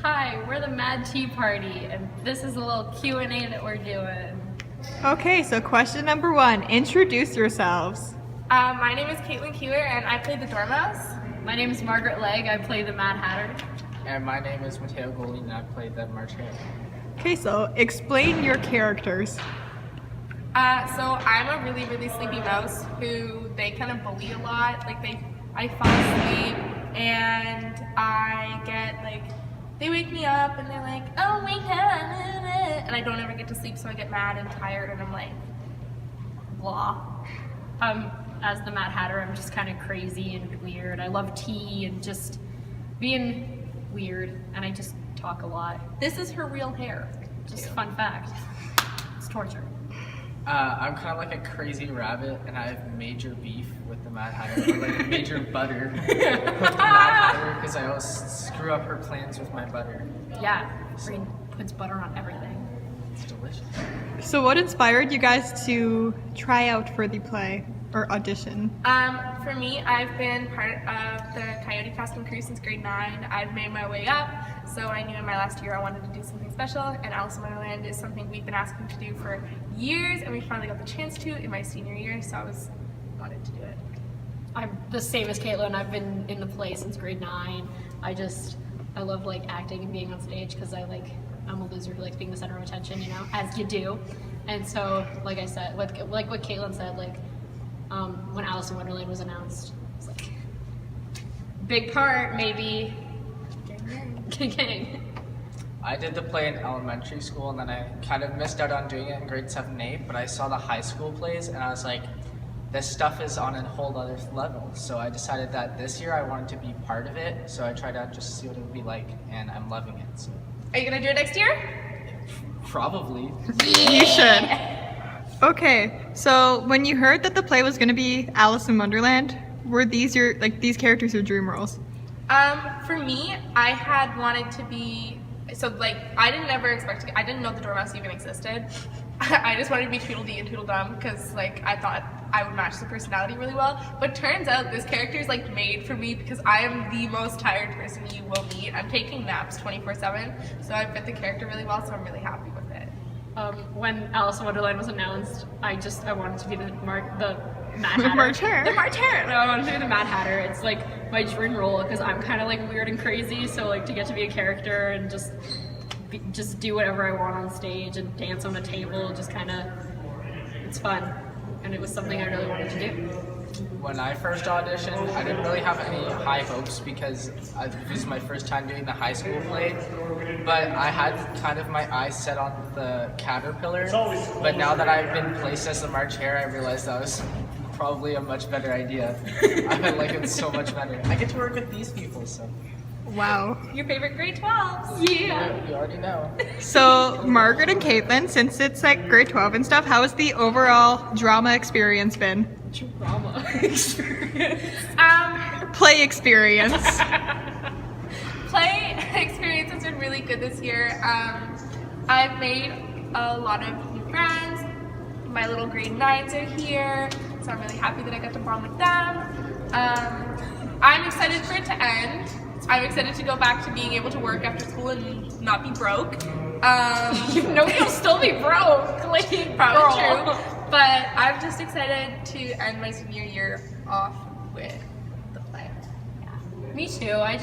Hi, we're the Mad Tea Party, and this is a little Q&A that we're doing. Okay, so question number 1. Introduce yourselves. My name is Caitlin Keeler, and I play the Dormouse. My name is Margaret Legg. I play the Mad Hatter. And my name is Mateo and I play the March Hare. Okay, so explain your characters. So I'm a really, really sleepy mouse who they kind of bully a lot. I fall asleep and I get they wake me up and they're like, oh, wake up, and I don't ever get to sleep, so I get mad and tired, and I'm like, blah. As the Mad Hatter, I'm just kind of crazy and weird. I love tea and just being weird, and I just talk a lot. This is her real hair. Just fun fact. It's torture. I'm kind of like a crazy rabbit, and I have major beef with the Mad Hatter, or like major butter with the Mad Hatter, because I always screw up her plans with my butter. Yeah, Green puts butter on everything. It's delicious. So what inspired you guys to try out for the play or audition? For me, I've been part of the Coyote casting crew since grade 9. I've made my way up, so I knew in my last year I wanted to do something special, and Alice in Wonderland is something we've been asking to do for years, and we finally got the chance to in my senior year, so I wanted to do it. I'm the same as Caitlin. I've been in the play since grade 9. I love acting and being on stage because I'm a loser who likes being the center of attention, as you do. And so, like I said, like what Caitlin said, when Alice in Wonderland was announced, it's big part, maybe. Gang. I did the play in elementary school, and then I kind of missed out on doing it in grade 7 and 8, but I saw the high school plays, and I was like, this stuff is on a whole other level. So I decided that this year I wanted to be part of it, so I tried out just to see what it would be like, and I'm loving it. So. Are you gonna do it next year? Probably. You should. Okay, so when you heard that the play was going to be Alice in Wonderland, were these these characters your dream roles? For me, I had wanted to be, I didn't know the Dormouse even existed. I just wanted to be Tweedledee and Tweedledum because I thought I would match the personality really well. But turns out this character is made for me because I am the most tired person you will meet. I'm taking naps 24/7, so I fit the character really well, so I'm really happy with it. When Alice in Wonderland was announced, I wanted to be the Mad Hatter. March Hare. The March Hare. No, I wanted to be the Mad Hatter. It's my dream role because I'm kind of weird and crazy. So to get to be a character and just do whatever I want on stage and dance on a table, it's fun, and it was something I really wanted to do. When I first auditioned, I didn't really have any high hopes because it was my first time doing the high school play, but I had kind of my eyes set on the caterpillar, but now that I've been placed as the March Hare, I realized that was probably a much better idea. I like it so much better. I get to work with these people, so. Wow. Your favorite grade 12s? Yeah. You already know. So Margaret and Caitlin, since it's grade 12 and stuff, how has the overall drama experience been? Drama experience. Play experience. Play experience has been really good this year. I've made a lot of new friends. My little grade 9s are here, so I'm really happy that I got to bond with them. I'm excited for it to end. I'm excited to go back to being able to work after school and not be broke. No, you'll still be broke. Probably girl. true. But I'm just excited to end my senior year off with the play. Me too. I'm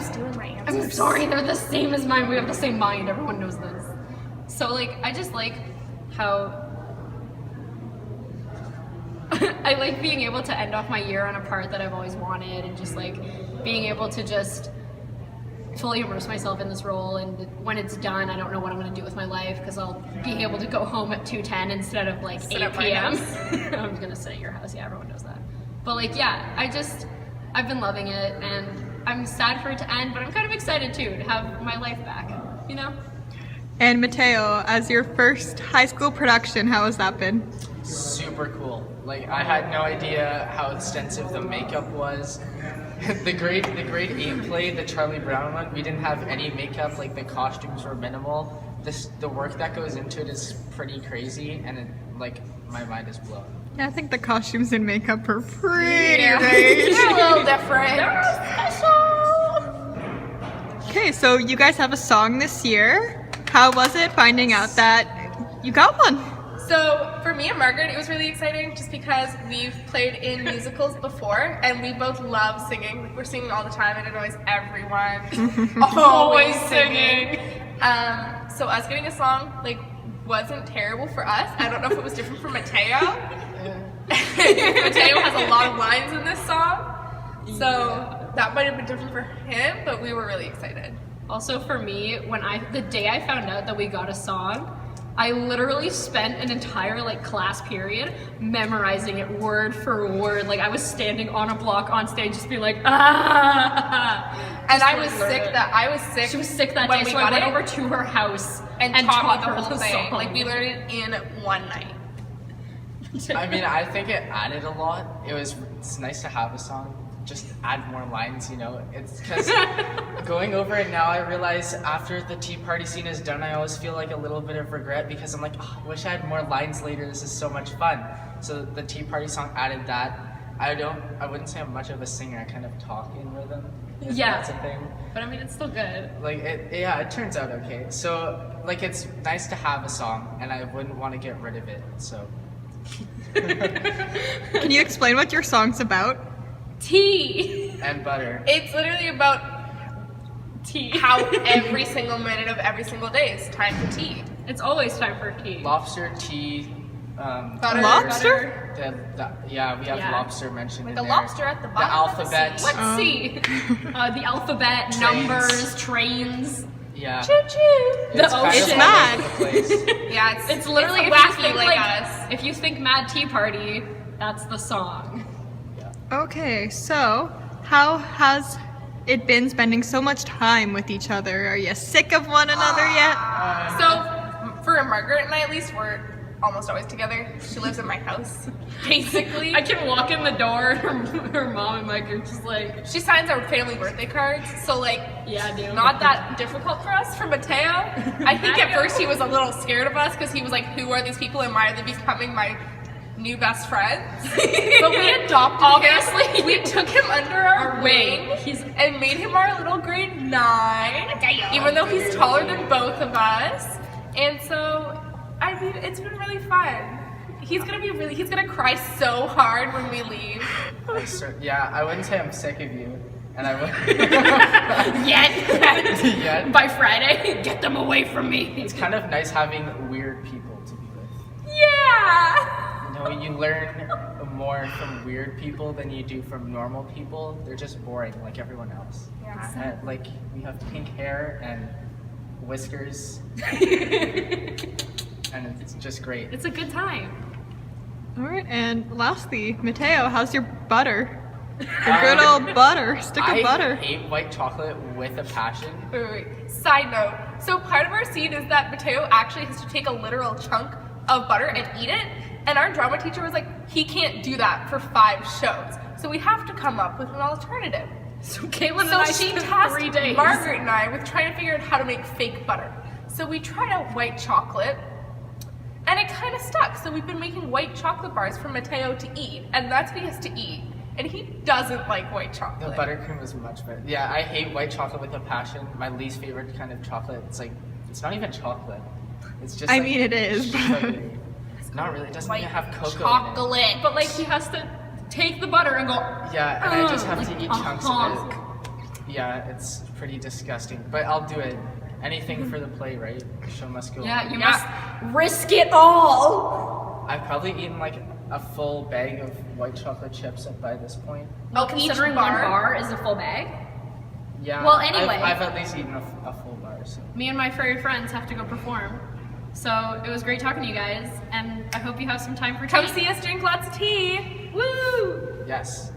stealing my answers. I'm sorry, they're the same as mine. We have the same mind. Everyone knows this. So I just like how I like being able to end off my year on a part that I've always wanted, and just being able to just fully immerse myself in this role. And when it's done, I don't know what I'm going to do with my life because I'll be able to go home at 2:10 instead of 8 p.m. I'm going to sit at your house. Yeah, everyone knows that. But I've been loving it, and I'm sad for it to end, but I'm kind of excited too to have my life back, And Mateo, as your first high school production, how has that been? Super cool. I had no idea how extensive the makeup was. The grade 8 play, the Charlie Brown one, we didn't have any makeup. The costumes were minimal. The work that goes into it is pretty crazy, and my mind is blown. Yeah, I think the costumes and makeup are pretty great. They're a little different. They're special. Okay, so you guys have a song this year. How was it finding out that you got one? So for me and Margaret, it was really exciting just because we've played in musicals before and we both love singing. Like, we're singing all the time and it annoys everyone. Always singing. So us getting a song like wasn't terrible for us. I don't know if it was different for Mateo. Mateo has a lot of lines in this song. So that might have been different for him, but we were really excited. Also for me, the day I found out that we got a song, I literally spent an entire like class period memorizing it word for word. Like I was standing on a block on stage just being like, ah. And I was sick. She was sick that when day, we so I got went it over to her house and taught taught me her the whole thing. song. Like we learned it in one night. I mean, I think it added a lot. It's nice to have a song. Just add more lines, you know. It's because going over it now, I realize after the tea party scene is done, I always feel like a little bit of regret because I'm like, oh, I wish I had more lines later. This is so much fun. So the tea party song added that. I wouldn't say I'm much of a singer. I kind of talk in rhythm. If Yeah. that's a thing. But I mean, it's still good. Like it turns out okay. So like it's nice to have a song, and I wouldn't want to get rid of it. So. Can you explain what your song's about? Tea. And butter. It's literally about Tea. how every single minute of every single day is time for tea. It's always time for tea. Lobster, tea, Butter, Lobster? Yeah, we have Yeah. lobster mentioned Like in a there. lobster at the The bottom of the alphabet. sea. Let's see. The alphabet, Trains. numbers, trains. Yeah. Choo choo. The It's kind of ocean. all mad. over the place. Yeah, It's literally it's if you wacky think like, like us. if you think Mad Tea Party, that's the song. Okay, so how has it been spending so much time with each other? Are you sick of one another yet? So for Margaret and I, at least, we're almost always together. She lives in my house, basically. I can walk in the door, her mom and Mike are just like, She signs our family birthday cards, so like, yeah, dude. not that difficult for us. For Mateo, I think at first he was a little scared of us because he was like, "Who are these people, and why are they becoming my new best friends?" But we adopted Obviously. him. We took him under our wing He's and made him our little grade 9, even though he's taller than both of us. And so, I mean, it's been really fun. He's gonna cry so hard when we leave. I wouldn't say I'm sick of you, and I would. yet. Yet. By Friday, get them away from me. It's kind of nice having weird people to be with. Yeah. You know, you learn more from weird people than you do from normal people. They're just boring, like everyone else. Yeah. Like we have pink hair and whiskers, and it's just great. It's a good time. All right, and lastly, Mateo, how's your butter? Your good old butter, stick of butter. I hate white chocolate with a passion. Wait. Side note. So part of our scene is that Mateo actually has to take a literal chunk of butter and eat it. And our drama teacher was like, he can't do that for 5 shows. So we have to come up with an alternative. So Caitlin and So I she spent tasked 3 days. Margaret and I with trying to figure out how to make fake butter. So we tried out white chocolate, and it kind of stuck. So we've been making white chocolate bars for Mateo to eat, and that's what he has to eat. And he doesn't like white The chocolate. buttercream was much better. Yeah, I hate white chocolate with a passion. My least favorite kind of chocolate. It's not even chocolate. It's just. I like, mean, it is, but sugary. It's not really. It doesn't White even have cocoa in chocolate. But like he has to take the butter and go. it. Yeah, and I just have to like eat a chunks hunk. of it. Yeah, it's pretty disgusting. But I'll do it. Anything for the play, right? The show must go Yeah, on. you must risk it all. I've probably eaten like a full bag of white chocolate chips by this point. Well, Each considering one bar is a full bag, Yeah. Well, anyway. I've at least eaten a full bar. So. me and my furry friends have to go perform. So it was great talking to you guys, and I hope you have some time for tea. Come see us drink lots of tea. Woo! Yes.